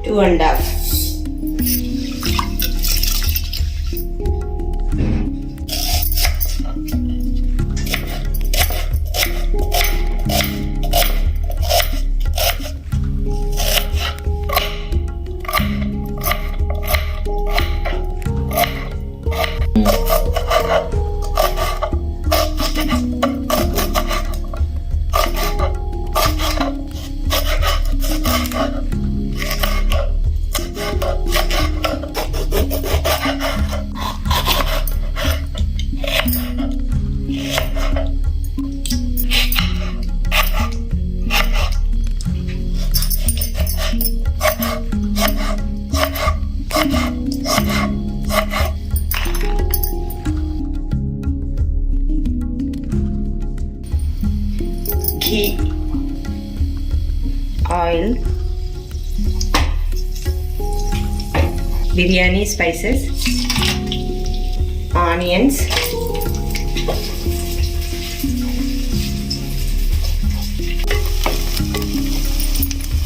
Two and a half. Ghee, oil, biryani spices, onions,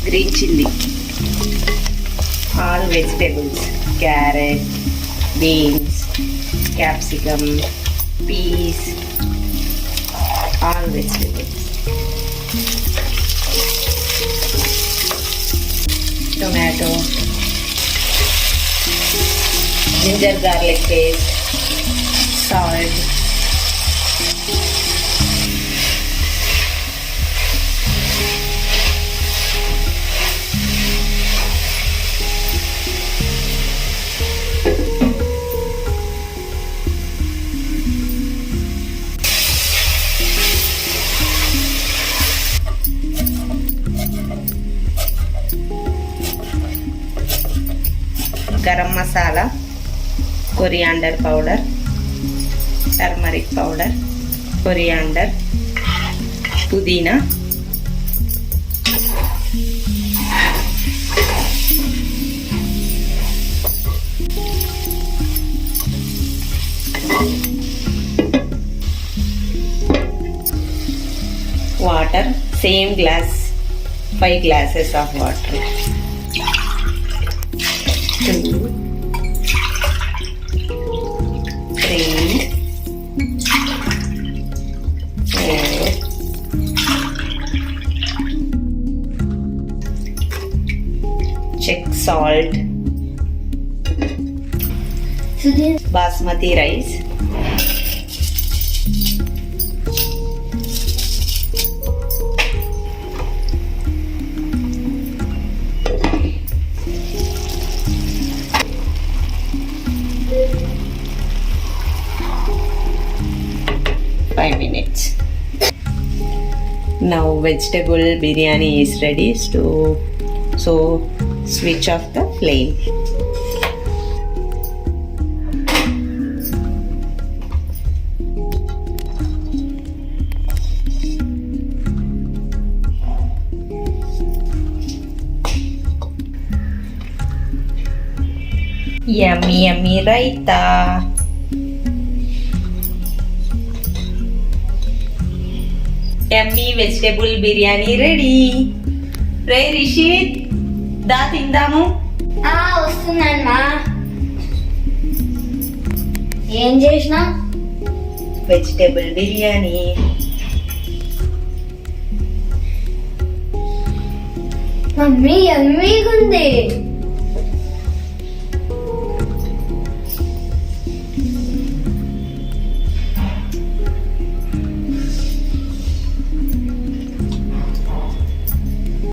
green chilli, all vegetables, carrot, beans, capsicum, peas, all vegetables. Tomato, ginger garlic paste, salt, garam masala, coriander powder, turmeric powder, coriander, pudina, water, same glass, 5 glasses of water. 2, 3, 4, check salt, basmati rice, minutes. Now vegetable biryani is ready, so switch off the flame. Yummy yummy raita. Yummy vegetable biryani ready. Ray Rishit, da tindamu. వస్తున్నానమ్మా. ఏం చేసినా? Vegetable biryani. Mummy యమ్మీగా ఉంది.